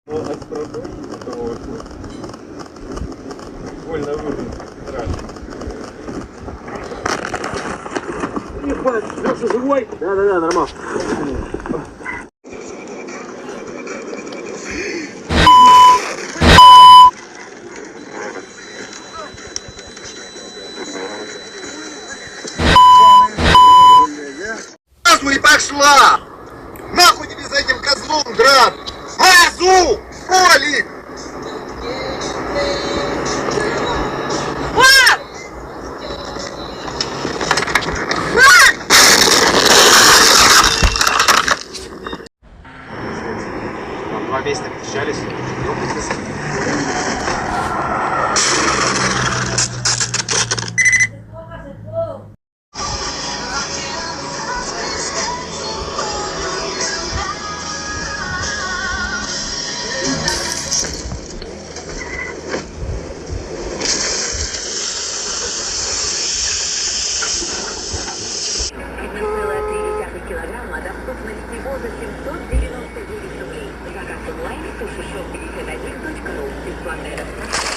Но от продукта такого вот больно выглядит страшно. Ебать, Леша живой? Да, нормально. Нахуй пошла! Нахуй тебе за этим козлом, град! Газу! Олик! Там 2 месяца встречались. Килограмма доступность всего за 799 рублей. Заказ онлайн, пиши shop51.ru. Бесплатная доставка.